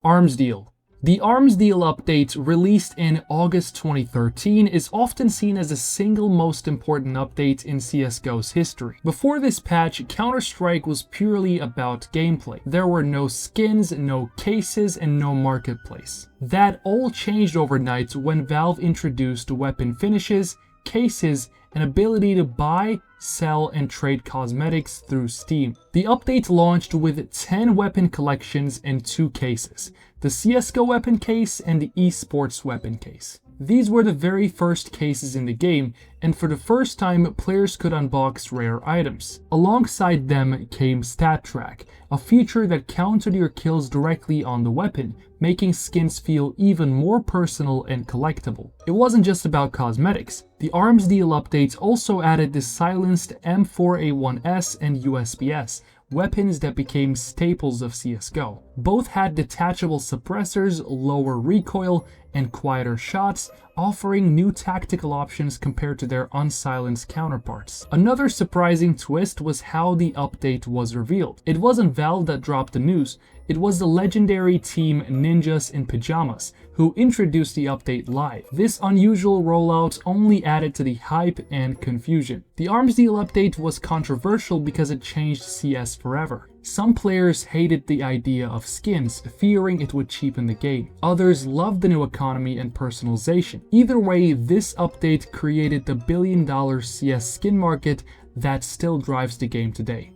Arms Deal. The Arms Deal update, released in August 2013, is often seen as the single most important update in CSGO's history. Before this patch, Counter-Strike was purely about gameplay. There were no skins, no cases, and no marketplace. That all changed overnight when Valve introduced weapon finishes, cases, and ability to buy, sell, and trade cosmetics through Steam. The update launched with 10 weapon collections and 2 cases, the CSGO weapon case and the esports weapon case. These were the very first cases in the game, and for the first time players could unbox rare items. Alongside them came Stat Track, a feature that counted your kills directly on the weapon, making skins feel even more personal and collectible. It wasn't just about cosmetics. The Arms Deal update also added the silenced M4A1S and USPS, weapons that became staples of CSGO. Both had detachable suppressors, lower recoil, and quieter shots, offering new tactical options compared to their unsilenced counterparts. Another surprising twist was how the update was revealed. It wasn't Valve that dropped the news, it was the legendary team Ninjas in Pajamas who introduced the update live. This unusual rollout only added to the hype and confusion. The Arms Deal update was controversial because it changed CS forever. Some players hated the idea of skins, fearing it would cheapen the game. Others loved the new economy and personalization. Either way, this update created the billion-dollar CS skin market that still drives the game today.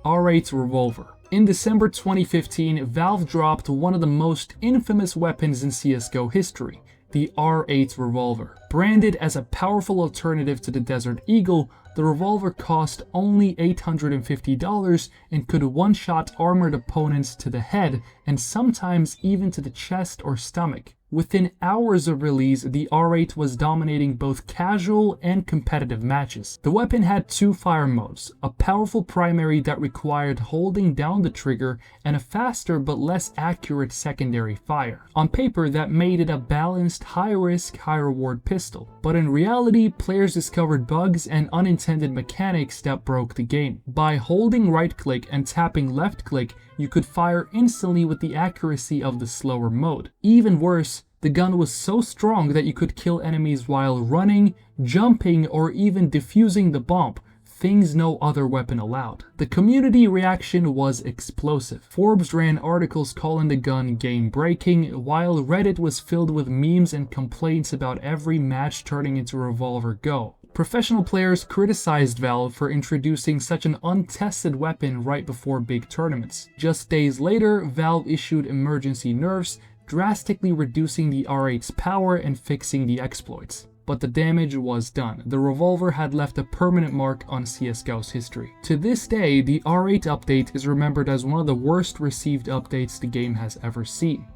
R8 Revolver. In December 2015, Valve dropped one of the most infamous weapons in CSGO history, the R8 Revolver. Branded as a powerful alternative to the Desert Eagle, the Revolver cost only $850 and could one-shot armored opponents to the head and sometimes even to the chest or stomach. Within hours of release, the R8 was dominating both casual and competitive matches. The weapon had 2 fire modes, a powerful primary that required holding down the trigger and a faster but less accurate secondary fire. On paper, that made it a balanced, high-risk, high-reward pistol. But in reality, players discovered bugs and unintended mechanics that broke the game. By holding right-click and tapping left-click, you could fire instantly with the accuracy of the slower mode. Even worse, the gun was so strong that you could kill enemies while running, jumping, or even defusing the bomb, things no other weapon allowed. The community reaction was explosive. Forbes ran articles calling the gun game-breaking, while Reddit was filled with memes and complaints about every match turning into Revolver Go. Professional players criticized Valve for introducing such an untested weapon right before big tournaments. Just days later, Valve issued emergency nerfs, drastically reducing the R8's power and fixing the exploits. But the damage was done. The Revolver had left a permanent mark on CSGO's history. To this day, the R8 update is remembered as one of the worst received updates the game has ever seen.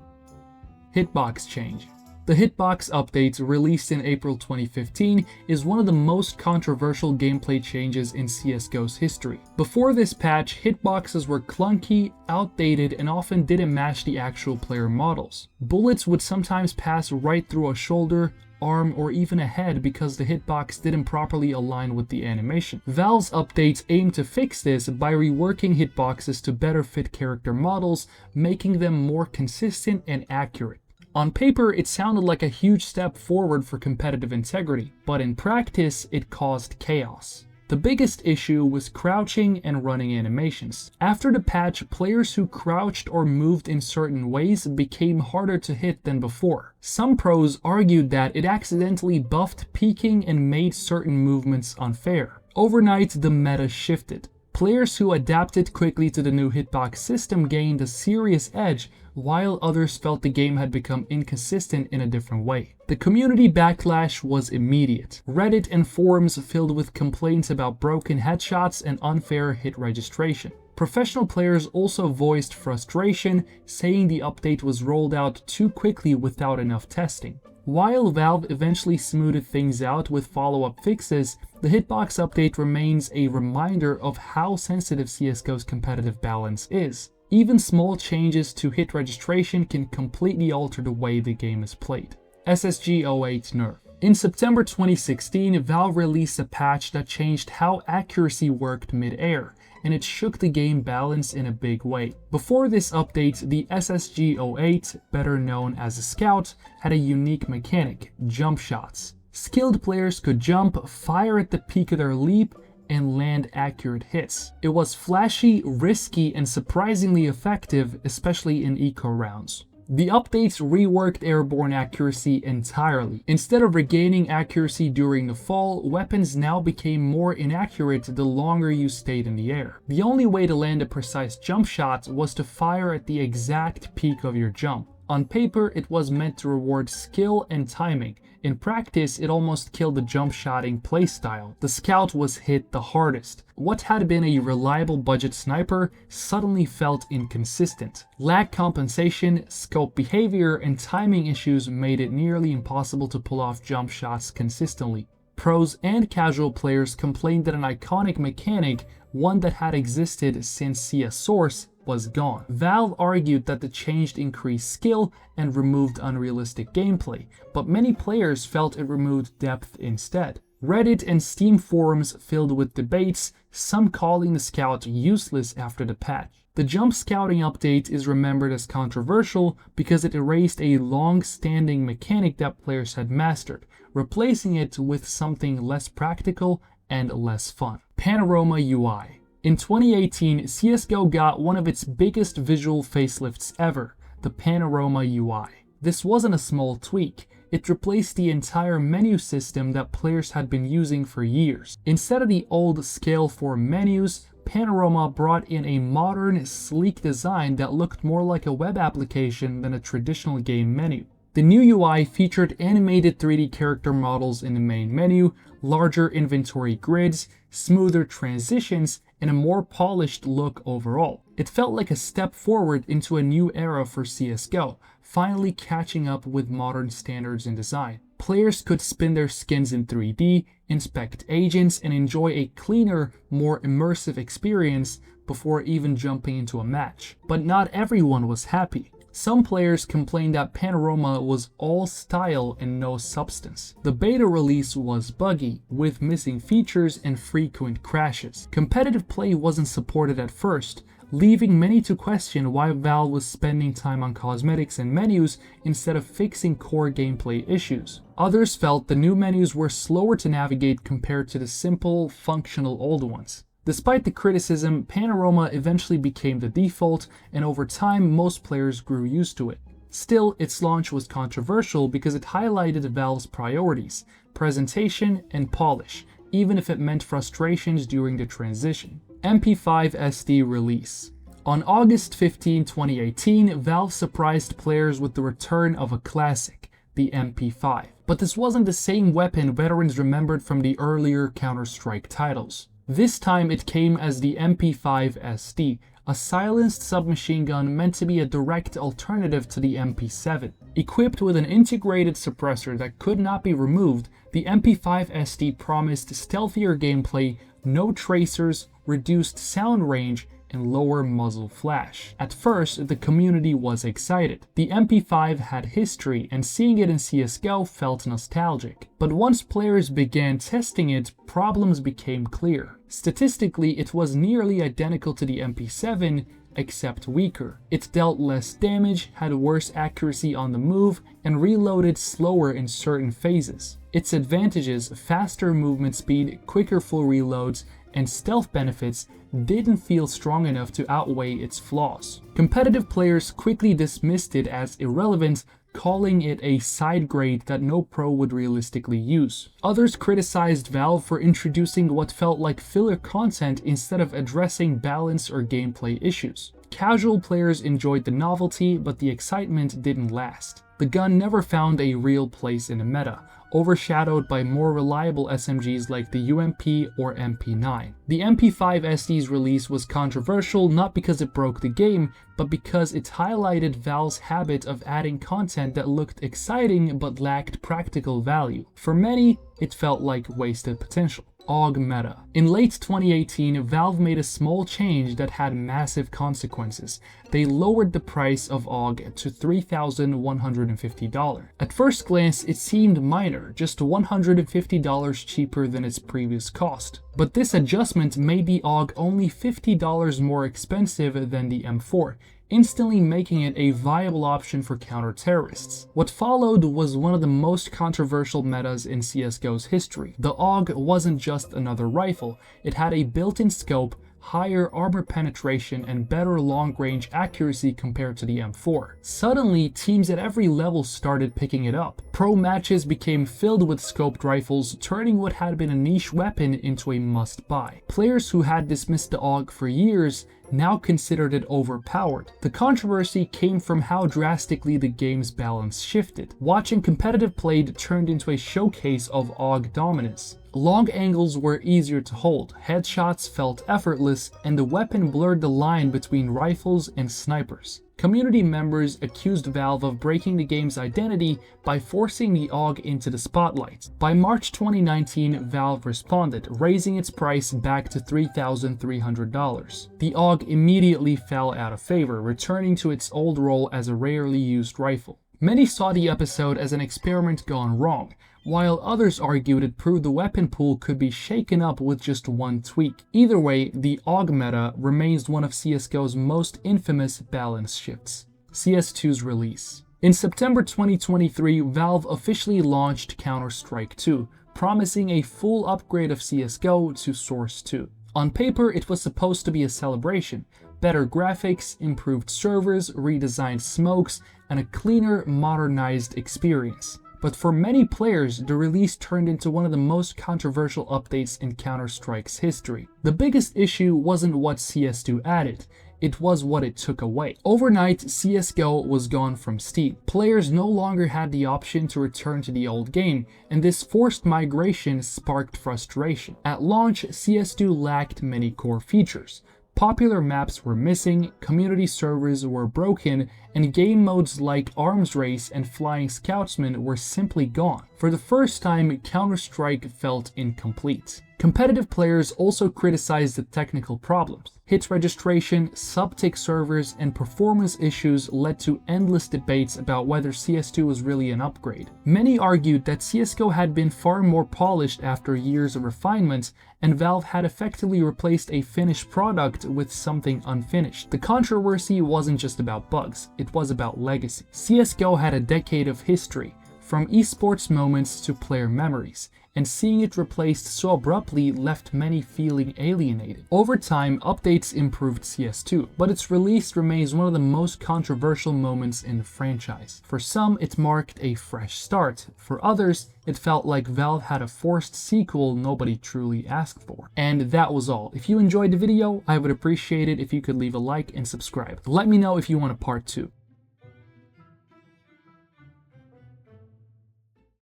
Hitbox Change. The Hitbox update, released in April 2015, is one of the most controversial gameplay changes in CSGO's history. Before this patch, hitboxes were clunky, outdated, and often didn't match the actual player models. Bullets would sometimes pass right through a shoulder, arm, or even a head because the hitbox didn't properly align with the animation. Valve's updates aim to fix this by reworking hitboxes to better fit character models, making them more consistent and accurate. On paper, it sounded like a huge step forward for competitive integrity, but in practice, it caused chaos. The biggest issue was crouching and running animations. After the patch, players who crouched or moved in certain ways became harder to hit than before. Some pros argued that it accidentally buffed peeking and made certain movements unfair. Overnight, the meta shifted. Players who adapted quickly to the new hitbox system gained a serious edge, while others felt the game had become inconsistent in a different way. The community backlash was immediate. Reddit and forums filled with complaints about broken headshots and unfair hit registration. Professional players also voiced frustration, saying the update was rolled out too quickly without enough testing. While Valve eventually smoothed things out with follow-up fixes, the Hitbox update remains a reminder of how sensitive CSGO's competitive balance is. Even small changes to hit registration can completely alter the way the game is played. SSG08 Nerf. In September 2016, Valve released a patch that changed how accuracy worked mid-air, and it shook the game balance in a big way. Before this update, the SSG08, better known as a Scout, had a unique mechanic: jump shots. Skilled players could jump, fire at the peak of their leap, and land accurate hits. It was flashy, risky, and surprisingly effective, especially in eco rounds. The updates reworked airborne accuracy entirely. Instead of regaining accuracy during the fall, weapons now became more inaccurate the longer you stayed in the air. The only way to land a precise jump shot was to fire at the exact peak of your jump. On paper, it was meant to reward skill and timing. In practice, it almost killed the jump shotting playstyle. The Scout was hit the hardest. What had been a reliable budget sniper suddenly felt inconsistent. Lag compensation, scope behavior, and timing issues made it nearly impossible to pull off jump shots consistently. Pros and casual players complained that an iconic mechanic, one that had existed since CS Source, was gone. Valve argued that the change increased skill and removed unrealistic gameplay, but many players felt it removed depth instead. Reddit and Steam forums filled with debates, some calling the Scout useless after the patch. The jump scouting update is remembered as controversial because it erased a long-standing mechanic that players had mastered, replacing it with something less practical and less fun. Panorama UI. In 2018, CSGO got one of its biggest visual facelifts ever, the Panorama UI. This wasn't a small tweak. It replaced the entire menu system that players had been using for years. Instead of the old scale 4 menus, Panorama brought in a modern, sleek design that looked more like a web application than a traditional game menu. The new UI featured animated 3D character models in the main menu, larger inventory grids, smoother transitions, and a more polished look overall. It felt like a step forward into a new era for CSGO, finally catching up with modern standards in design. Players could spin their skins in 3D, inspect agents, and enjoy a cleaner, more immersive experience before even jumping into a match. But not everyone was happy. Some players complained that Panorama was all style and no substance. The beta release was buggy, with missing features and frequent crashes. Competitive play wasn't supported at first, leaving many to question why Valve was spending time on cosmetics and menus instead of fixing core gameplay issues. Others felt the new menus were slower to navigate compared to the simple, functional old ones. Despite the criticism, Panorama eventually became the default, and over time most players grew used to it. Still, its launch was controversial because it highlighted Valve's priorities, presentation and polish, even if it meant frustrations during the transition. MP5-SD Release. On August 15, 2018, Valve surprised players with the return of a classic, the MP5. But this wasn't the same weapon veterans remembered from the earlier Counter-Strike titles. This time it came as the MP5-SD, a silenced submachine gun meant to be a direct alternative to the MP7. Equipped with an integrated suppressor that could not be removed, the MP5-SD promised stealthier gameplay, no tracers, reduced sound range, and lower muzzle flash. At first, the community was excited. The MP5 had history, and seeing it in CSGO felt nostalgic. But once players began testing it, problems became clear. Statistically, it was nearly identical to the MP7, except weaker. It dealt less damage, had worse accuracy on the move, and reloaded slower in certain phases. Its advantages, faster movement speed, quicker full reloads, and stealth benefits didn't feel strong enough to outweigh its flaws. Competitive players quickly dismissed it as irrelevant, calling it a side grade that no pro would realistically use. Others criticized Valve for introducing what felt like filler content instead of addressing balance or gameplay issues. Casual players enjoyed the novelty, but the excitement didn't last. The gun never found a real place in the meta, overshadowed by more reliable SMGs like the UMP or MP9. The MP5-SD's release was controversial not because it broke the game, but because it highlighted Valve's habit of adding content that looked exciting but lacked practical value. For many, it felt like wasted potential. AUG Meta. In late 2018, Valve made a small change that had massive consequences. They lowered the price of AUG to $3,150. At first glance, it seemed minor, just $150 cheaper than its previous cost. But this adjustment made the AUG only $50 more expensive than the M4, instantly making it a viable option for counter-terrorists. What followed was one of the most controversial metas in CSGO's history. The AUG wasn't just another rifle, it had a built-in scope, higher armor penetration, and better long-range accuracy compared to the M4. Suddenly, teams at every level started picking it up. Pro matches became filled with scoped rifles, turning what had been a niche weapon into a must-buy. Players who had dismissed the AUG for years now considered it overpowered. The controversy came from how drastically the game's balance shifted. Watching competitive play turned into a showcase of AUG dominance. Long angles were easier to hold, headshots felt effortless, and the weapon blurred the line between rifles and snipers. Community members accused Valve of breaking the game's identity by forcing the AUG into the spotlight. By March 2019, Valve responded, raising its price back to $3,300. The AUG immediately fell out of favor, returning to its old role as a rarely used rifle. Many saw the episode as an experiment gone wrong, while others argued it proved the weapon pool could be shaken up with just one tweak. Either way, the AUG meta remains one of CSGO's most infamous balance shifts. CS2's release. In September 2023, Valve officially launched Counter-Strike 2, promising a full upgrade of CSGO to Source 2. On paper, it was supposed to be a celebration. Better graphics, improved servers, redesigned smokes, and a cleaner, modernized experience. But for many players, the release turned into one of the most controversial updates in Counter-Strike's history. The biggest issue wasn't what CS2 added, it was what it took away. Overnight, CSGO was gone from Steam. Players no longer had the option to return to the old game, and this forced migration sparked frustration. At launch, CS2 lacked many core features. Popular maps were missing, community servers were broken, and game modes like Arms Race and Flying Scoutsman were simply gone. For the first time, Counter-Strike felt incomplete. Competitive players also criticized the technical problems. Hit registration, sub-tick servers, and performance issues led to endless debates about whether CS2 was really an upgrade. Many argued that CSGO had been far more polished after years of refinement, and Valve had effectively replaced a finished product with something unfinished. The controversy wasn't just about bugs, it was about legacy. CSGO had a decade of history, from esports moments to player memories, and seeing it replaced so abruptly left many feeling alienated. Over time, updates improved CS2, but its release remains one of the most controversial moments in the franchise. For some, it marked a fresh start. For others, it felt like Valve had a forced sequel nobody truly asked for. And that was all. If you enjoyed the video, I would appreciate it if you could leave a like and subscribe. Let me know if you want a part 2.